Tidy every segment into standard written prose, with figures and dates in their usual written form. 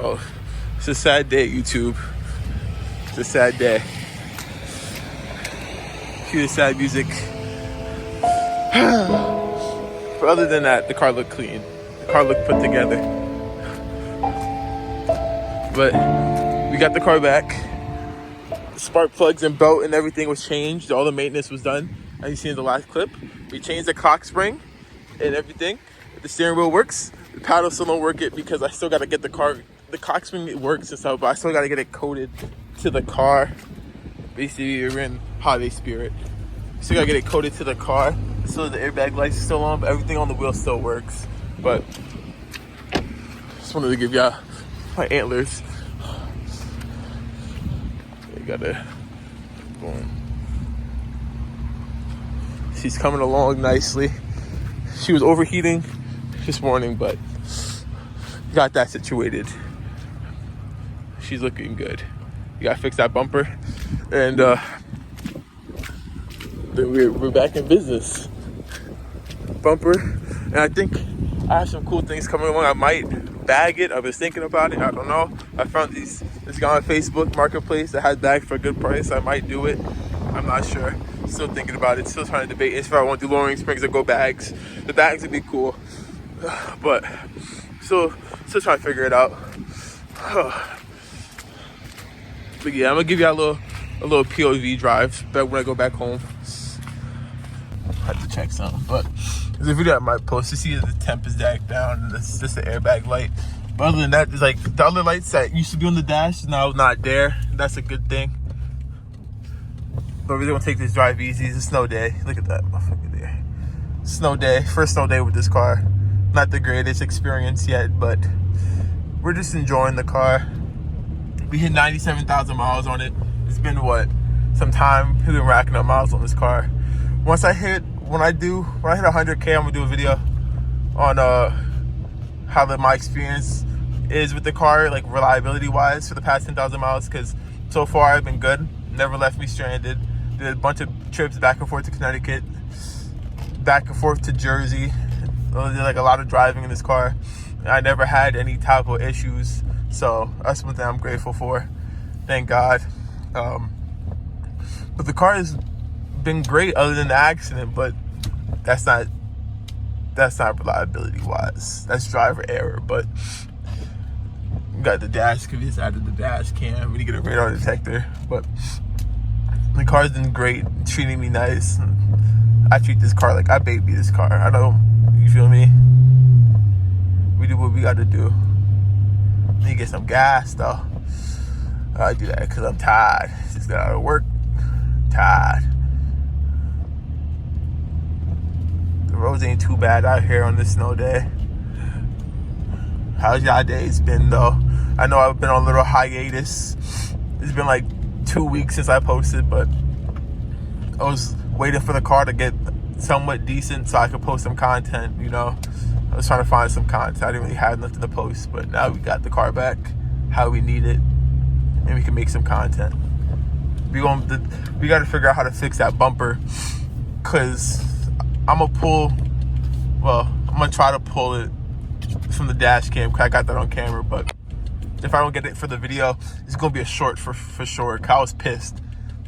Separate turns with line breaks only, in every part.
So it's a sad day, YouTube. It's a sad day. Cue the sad music. But other than that, the car looked clean. The car looked put together. But we got the car back. The spark plugs and belt and everything was changed. All the maintenance was done. As you see in the last clip. We changed the clock spring and everything. The steering wheel works. The paddle still don't work it because I still got to get the car. The clock spring works and stuff, but I still got to get it coated to the car. Basically, we're in holiday spirit. Still got to get it coated to the car. So the airbag lights are still on, but everything on the wheel still works. But just wanted to give y'all my antlers. They gotta boom. She's coming along nicely. She was overheating this morning, but got that situated. She's looking good. You gotta fix that bumper, and then we're back in business. Bumper, and I think I have some cool things coming along. I might bag it. I was thinking about it. I don't know. I found this guy on Facebook Marketplace that has bags for a good price. I might do it. I'm not sure. Still thinking about it. Still trying to debate if I want to do lowering springs or go bags. The bags would be cool, but still trying to figure it out. But yeah, I'm gonna give you a little POV drive back when I go back home. I have to check something, but there's a video I might post to see that the temp is dagged down and it's just the airbag light. But other than that, there's like the other lights that used to be on the dash is now not there. That's a good thing. But we're gonna take this drive easy. It's a snow day. Look at that motherfucker there. Snow day. First snow day with this car. Not the greatest experience yet, but we're just enjoying the car. We hit 97,000 miles on it. It's been some time. We've been racking up miles on this car. When I hit 100K, I'm gonna do a video on how my experience is with the car, like reliability wise, for the past 10,000 miles. Because so far I've been good. Never left me stranded. Did a bunch of trips back and forth to Connecticut, back and forth to Jersey. I did like a lot of driving in this car. I never had any type of issues. So that's one thing I'm grateful for. Thank God. But the car has been great other than the accident, but that's not reliability wise. That's driver error. But we got the dash, because we just added the dash cam. We need to get a radar detector. But the car's been great, treating me nice. I treat this car like I baby this car. I know, you feel me? We do what we got to do. Need to get some gas though. I do that because I'm tired. Just got out of work. Tired. The roads ain't too bad out here on this snow day. How's y'all days been though? I know I've been on a little hiatus. It's been like 2 weeks since I posted, but I was waiting for the car to get somewhat decent so I could post some content, you know. I was trying to find some content. I didn't really have nothing to post, but now we got the car back how we need it, and we can make some content. We got to figure out how to fix that bumper, because I'm going to try to pull it from the dash cam, because I got that on camera, but if I don't get it for the video, it's going to be a short for sure. I was pissed,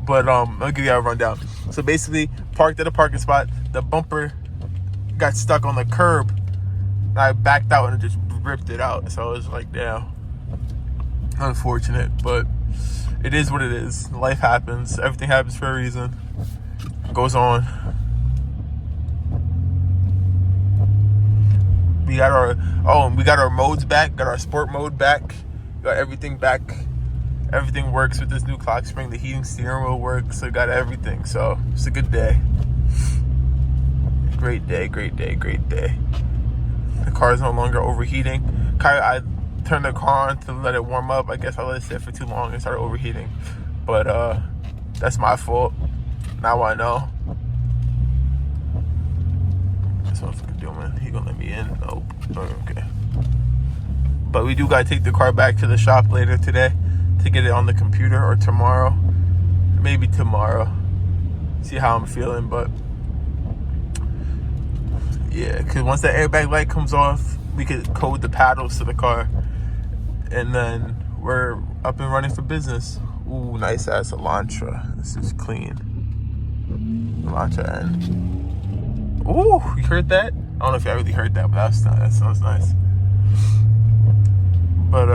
but I'll give you a rundown. So basically, parked at a parking spot, the bumper got stuck on the curb. I backed out and it just ripped it out. So I was like, damn, unfortunate, but it is what it is. Life happens. Everything happens for a reason. It goes on. We got our modes back. Got our sport mode back. Got everything back. Everything works with this new clock spring. The heating steering wheel works. So got everything. So it's a good day. Great day. Great day. Great day. The car is no longer overheating. I turned the car on to let it warm up. I guess I let it sit for too long and started overheating. But that's my fault. Now I know. This motherfucker doing. He gonna let me in? Nope. Okay. But we do gotta take the car back to the shop later today to get it on the computer, or tomorrow. Maybe tomorrow. See how I'm feeling, but yeah, because once that airbag light comes off, we could code the paddles to the car, and then we're up and running for business. Ooh, nice ass Elantra. This is clean. Elantra N. Ooh, you heard that? I don't know if you really heard that, but that sounds nice. But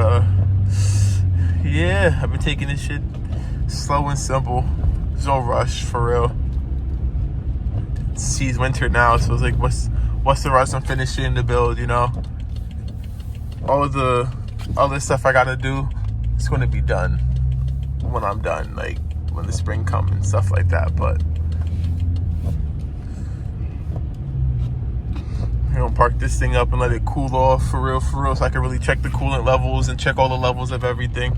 yeah, I've been taking this shit slow and simple. There's no rush, for real. It's winter now, so it's like, what's the rush? I'm finishing the build, you know. All of the other stuff I gotta do, it's gonna be done when I'm done, like when the spring comes and stuff like that. But I'm gonna park this thing up and let it cool off for real, so I can really check the coolant levels and check all the levels of everything.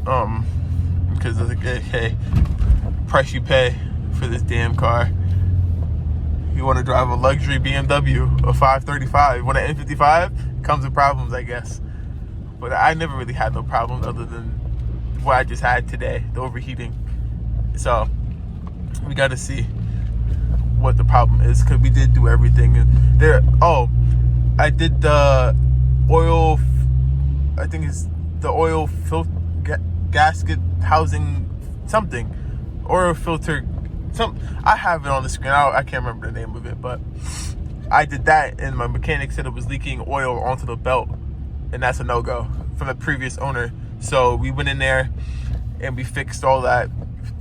Because it's like, hey, price you pay for this damn car. You want to drive a luxury BMW, a 535. You want an N55? It comes with problems, I guess. But I never really had no problems other than what I just had today, the overheating. So we got to see what the problem is, because we did do everything. And there, I did the oil. I think it's the oil gasket housing something, oil filter. I have it on the screen. I can't remember the name of it, but I did that, and my mechanic said it was leaking oil onto the belt, and that's a no-go from the previous owner. So we went in there and we fixed all that,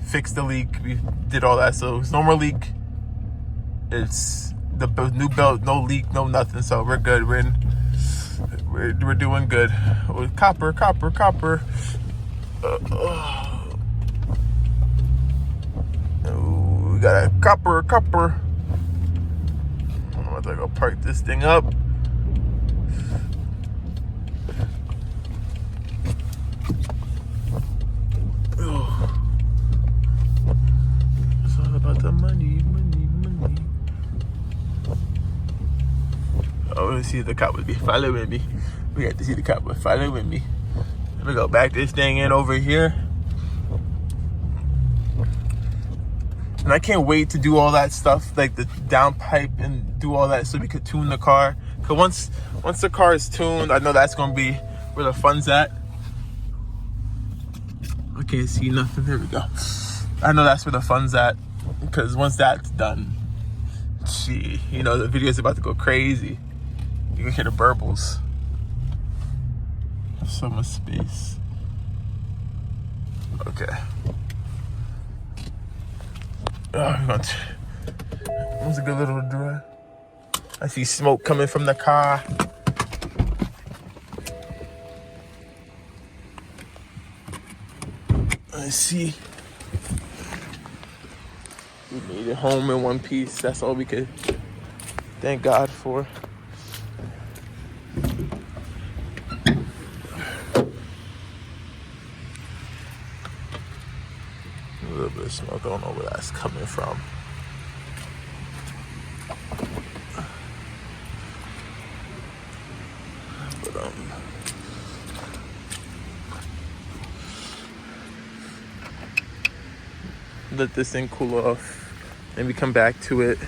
fixed the leak. We did all that, so it's no more leak. It's the new belt, no leak, no nothing. So we're good. We're doing good. With copper. We got a copper. I'm about to go park this thing up. It's all about the money. Oh, let's see if the cop would be following me. We got to see the cop was following me. Let me go back this thing in over here. And I can't wait to do all that stuff, like the downpipe and do all that, so we could tune the car. Cause once the car is tuned, I know that's gonna be where the fun's at. I can't see nothing. There we go. I know that's where the fun's at, because once that's done, the video's about to go crazy. You can hear the burbles. There's so much space. Okay. It was a good little drive. I see smoke coming from the car. Let's see. We made it home in one piece. That's all we could thank God for. A little bit of smoke. I don't know where that's coming from. But let this thing cool off, and we come back to it.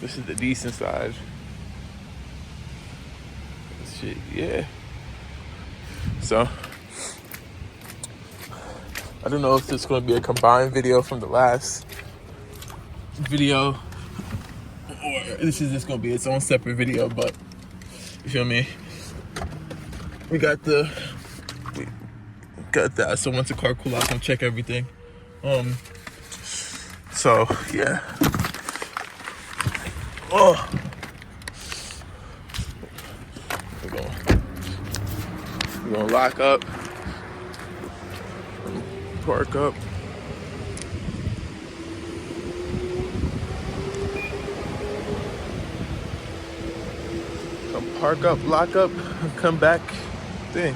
This is the decent side. Shit, yeah. So I don't know if this is going to be a combined video from the last video, or this is just going to be its own separate video. But you feel me? We got that. So once the car cools off, I'll check everything. So yeah. Oh. We're gonna lock up, park up. Come park up, lock up, and come back. Thing.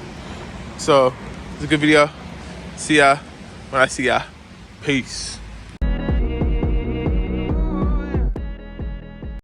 So it's a good video. See ya when I see ya. Peace.